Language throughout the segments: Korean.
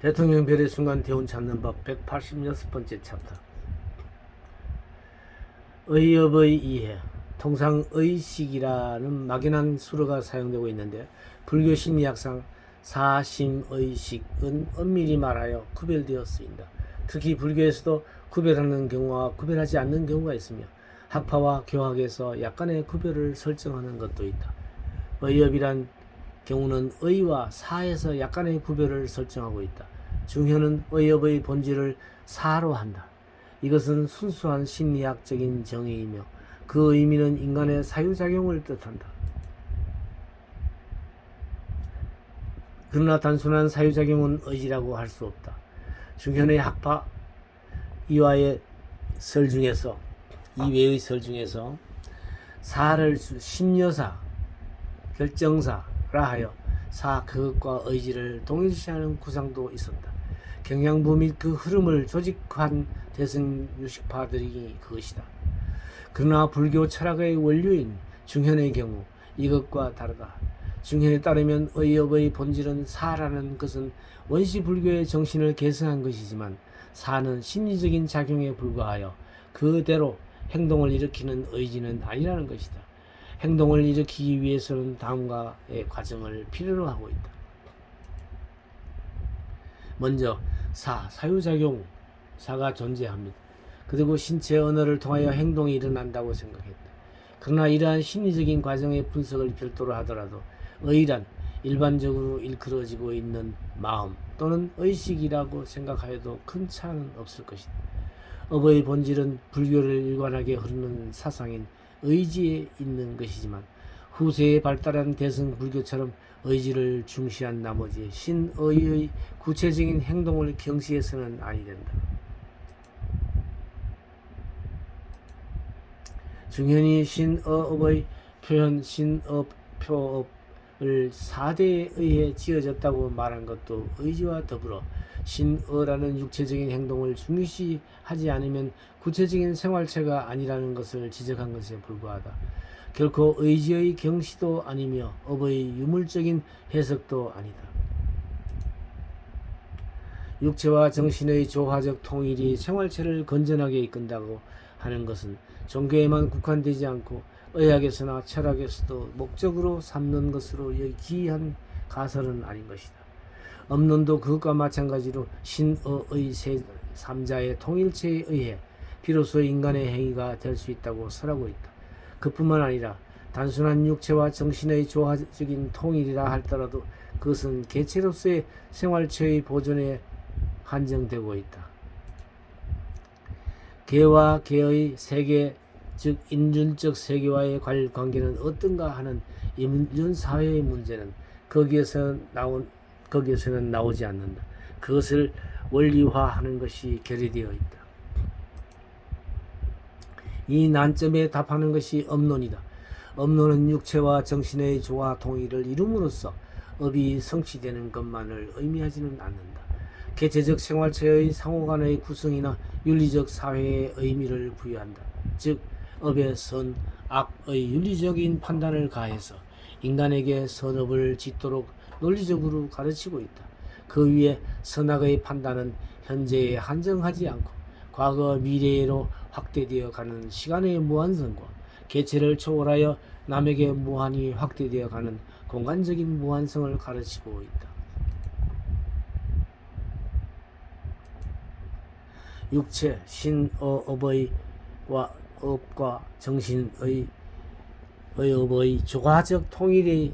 대통령 별의 순간 대운 찾는 법 186번째 챕터. 의협의 이해. 통상 의식이라는 막연한 수어가 사용되고 있는데 불교 심리학상 사심의식은 엄밀히 말하여 구별되어 쓰인다. 특히 불교에서도 구별하는 경우와 구별하지 않는 경우가 있으며 학파와 교학에서 약간의 구별을 설정하는 것도 있다. 의협이란 경우는 의와 사에서 약간의 구별을 설정하고 있다. 중현은 의협의 본질을 사로 한다. 이것은 순수한 심리학적인 정의이며 그 의미는 인간의 사유작용을 뜻한다. 그러나 단순한 사유작용은 의지라고 할 수 없다. 중현의 학파 이화의 설 중에서 이외의 설 중에서 사를 심려사, 결정사라 하여 사 그것과 의지를 동일시하는 구상도 있었다. 경향부 및 그 흐름을 조직한 대승유식파들이 그것이다. 그러나 불교 철학의 원류인 중현의 경우 이것과 다르다. 중현에 따르면 의협의 본질은 사라는 것은 원시 불교의 정신을 계승한 것이지만 사는 심리적인 작용에 불과하여 그대로 행동을 일으키는 의지는 아니라는 것이다. 행동을 일으키기 위해서는 다음과의 과정을 필요로 하고 있다. 먼저 사유작용, 사가 존재합니다. 그리고 신체 언어를 통하여 행동이 일어난다고 생각했다. 그러나 이러한 심리적인 과정의 분석을 별도로 하더라도 의란 일반적으로 일컬어지고 있는 마음 또는 의식이라고 생각하여도 큰 차는 없을 것이다. 업의 본질은 불교를 일관하게 흐르는 사상인 의지에 있는 것이지만 후세에 발달한 대승 불교처럼 의지를 중시한 나머지 신의의 구체적인 행동을 경시해서는 아니 된다. 중현이 신어업의 표현 신어표업을 사대에 의해 지어졌다고 말한 것도 의지와 더불어 신어라는 육체적인 행동을 중시하지 않으면 구체적인 생활체가 아니라는 것을 지적한 것에 불과하다. 결코 의지의 경시도 아니며 업의 유물적인 해석도 아니다. 육체와 정신의 조화적 통일이 생활체를 건전하게 이끈다고 하는 것은 종교에만 국한되지 않고 의학에서나 철학에서도 목적으로 삼는 것으로 기이한 가설은 아닌 것이다. 업론도 그것과 마찬가지로 신어의 삼자의 통일체에 의해 비로소 인간의 행위가 될 수 있다고 설하고 있다. 그뿐만 아니라 단순한 육체와 정신의 조화적인 통일이라 할지라도 그것은 개체로서의 생활체의 보존에 한정되고 있다. 개와 개의 세계, 즉 인륜적 세계와의 관계는 어떤가 하는 인륜 사회의 문제는 거기에서는 나오지 않는다. 그것을 원리화하는 것이 결의되어 있다. 이 난점에 답하는 것이 업론이다. 업론은 육체와 정신의 조화 통일을 이룸으로써 업이 성취되는 것만을 의미하지는 않는다. 개체적 생활체의 상호간의 구성이나 윤리적 사회의 의미를 부여한다. 즉 업의 선, 악의 윤리적인 판단을 가해서 인간에게 선업을 짓도록 논리적으로 가르치고 있다. 그 위에 선악의 판단은 현재에 한정하지 않고 과거 미래로 확대되어 가는 시간의 무한성과 개체를 초월하여 남에게 무한히 확대되어 가는 공간적인 무한성을 가르치고 있다. 육체, 신어업의 업과 정신의 업의 조화적 통일이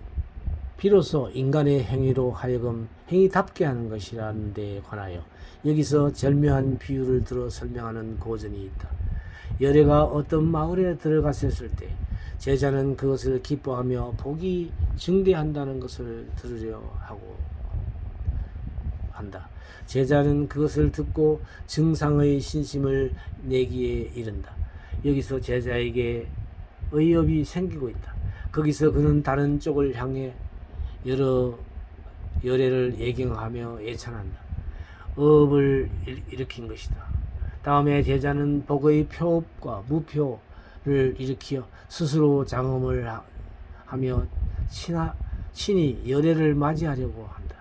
비로소 인간의 행위로 하여금 행위답게 하는 것이라는 데에 관하여 여기서 절묘한 비유를 들어 설명하는 고전이 있다. 여래가 어떤 마을에 들어갔을 때 제자는 그것을 기뻐하며 복이 증대한다는 것을 들으려 하고 한다. 제자는 그것을 듣고 증상의 신심을 내기에 이른다. 여기서 제자에게 의업이 생기고 있다. 거기서 그는 다른 쪽을 향해 여러 열애를 예경하며 예찬한다. 업을 일으킨 것이다. 다음에 제자는 복의 표업과 무표를 일으키어 스스로 장엄을 하며 친히 열애를 맞이하려고 한다.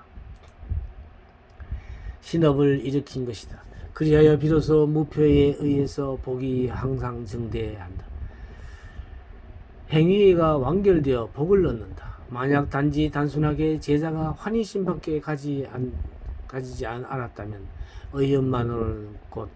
신업을 일으킨 것이다. 그리하여 비로소 무표에 의해서 복이 항상 증대해야 한다. 행위가 완결되어 복을 얻는다. 만약 단지 단순하게 제자가 환희심밖에 가지지 않았다면 의업만으로는 곧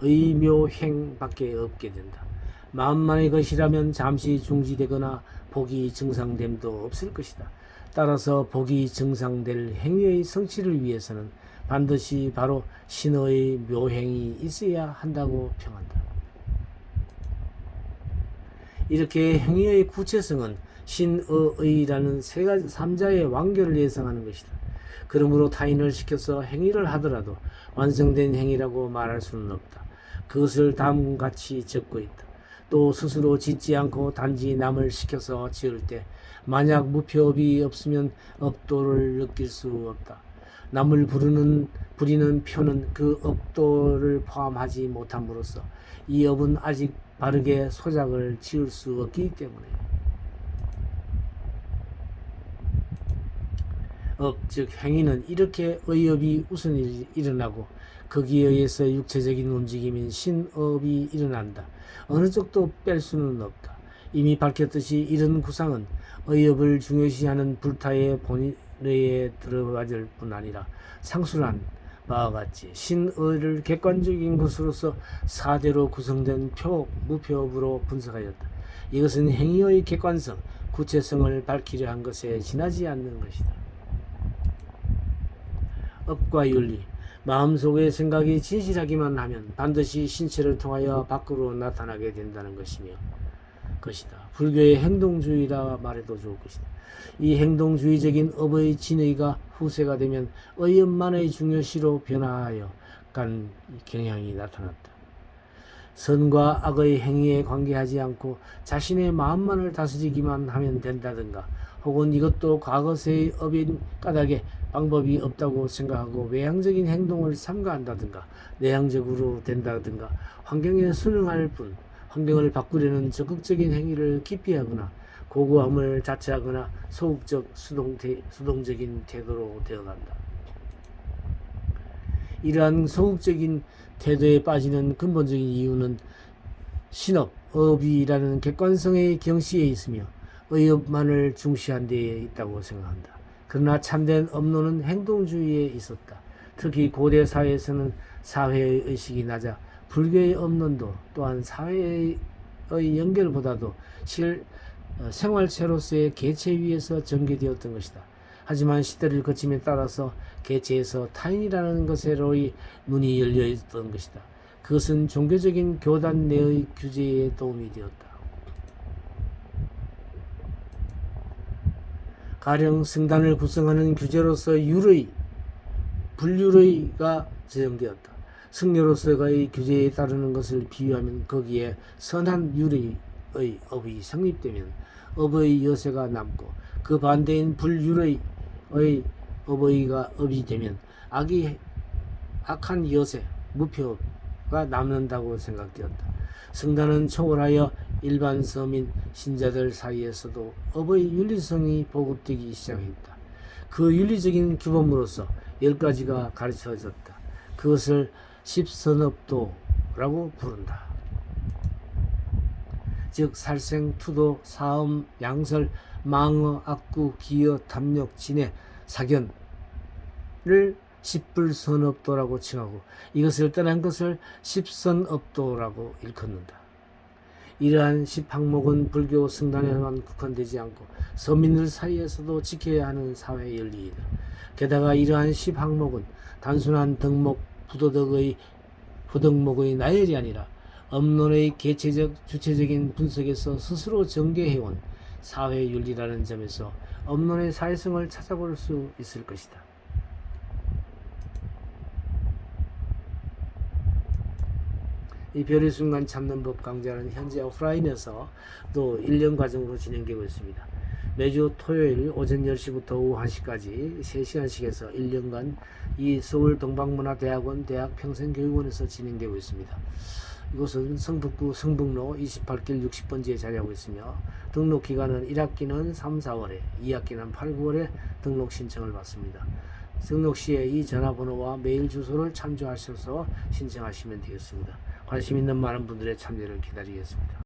의묘행밖에 없게 된다. 마음만의 것이라면 잠시 중지되거나 복이 증상됨도 없을 것이다. 따라서 복이 증상될 행위의 성취를 위해서는 반드시 바로 신의 묘행이 있어야 한다고 평한다. 이렇게 행위의 구체성은 신의라는 삼자의 완결을 예상하는 것이다. 그러므로 타인을 시켜서 행위를 하더라도 완성된 행위라고 말할 수는 없다. 그것을 다음같이 적고 있다. 또 스스로 짓지 않고 단지 남을 시켜서 지을 때 만약 무표업이 없으면 업도를 느낄 수 없다. 남을 부리는 표는 그 업도를 포함하지 못함으로써 이 업은 아직 바르게 소작을 지을 수 없기 때문에 업, 즉 행위는 이렇게 의업이 우선 일어나고 거기에 의해서 육체적인 움직임인 신업이 일어난다. 어느 쪽도 뺄 수는 없다. 이미 밝혔듯이 이런 구상은 의업을 중요시하는 불타의 본의에 들어가질 뿐 아니라 상술한 바와 같이 신의를 객관적인 것으로서 사대로 구성된 무표업으로 분석하였다. 이것은 행위의 객관성, 구체성을 밝히려 한 것에 지나지 않는 것이다. 업과 윤리, 마음속의 생각이 진실하기만 하면 반드시 신체를 통하여 밖으로 나타나게 된다는 것이다. 불교의 행동주의라 말해도 좋을 것이다. 이 행동주의적인 업의 진의가 후세가 되면 의업만의 중요시로 변화하여 간 경향이 나타났다. 선과 악의 행위에 관계하지 않고 자신의 마음만을 다스리기만 하면 된다든가, 혹은 이것도 과거세의 업인 까닭에 방법이 없다고 생각하고 외향적인 행동을 삼가한다든가, 내향적으로 된다든가, 환경에 순응할 뿐 환경을 바꾸려는 적극적인 행위를 기피하거나 고고함을 자처하거나 수동적인 태도로 되어간다. 이러한 소극적인 태도에 빠지는 근본적인 이유는 신업, 업이라는 객관성의 경시에 있으며 의업만을 중시한 데에 있다고 생각한다. 그러나 참된 업론은 행동주의에 있었다. 특히 고대 사회에서는 사회의 의식이 낮아 불교의 업론도 또한 사회의 연결보다도 생활체로서의 개체 위에서 전개되었던 것이다. 하지만 시대를 거침에 따라서 개체에서 타인이라는 것에로의 눈이 열려 있었던 것이다. 그것은 종교적인 교단 내의 규제에 도움이 되었다. 가령 승단을 구성하는 규제로서 유의, 불유의가 제정되었다. 승려로서의 규제에 따르는 것을 비유하면 거기에 선한 유의의 업이 성립되면 업의 여세가 남고, 그 반대인 불유의의 업이 되면 악한 여세, 무표가 남는다고 생각되었다. 승단은 초월하여 일반 서민 신자들 사이에서도 업의 윤리성이 보급되기 시작했다. 그 윤리적인 규범으로서 10가지가 가르쳐졌다. 그것을 십선업도라고 부른다. 즉 살생, 투도, 사음, 양설, 망어, 악구, 기여, 탐욕, 진해, 사견을 십불선업도라고 칭하고 이것을 떠난 것을 십선업도라고 일컫는다. 이러한 10항목은 불교 승단에만 국한되지 않고 서민들 사이에서도 지켜야 하는 사회 윤리이다. 게다가 이러한 10항목은 단순한 부덕목의 나열이 아니라 업론의 개체적, 주체적인 분석에서 스스로 전개해온 사회 윤리라는 점에서 업론의 사회성을 찾아볼 수 있을 것이다. 이 별의 순간 참는 법 강좌는 현재 오프라인에서 또 1년 과정으로 진행되고 있습니다. 매주 토요일 오전 10시부터 오후 1시까지 3시간씩 해서 1년간 이 서울 동방문화대학원 대학평생교육원에서 진행되고 있습니다. 이곳은 성북구 성북로 28길 60번지에 자리하고 있으며 등록 기간은 1학기는 3, 4월에, 2학기는 8, 9월에 등록 신청을 받습니다. 등록 시에 이 전화번호와 메일 주소를 참조하셔서 신청하시면 되겠습니다. 관심 있는 많은 분들의 참여를 기다리겠습니다.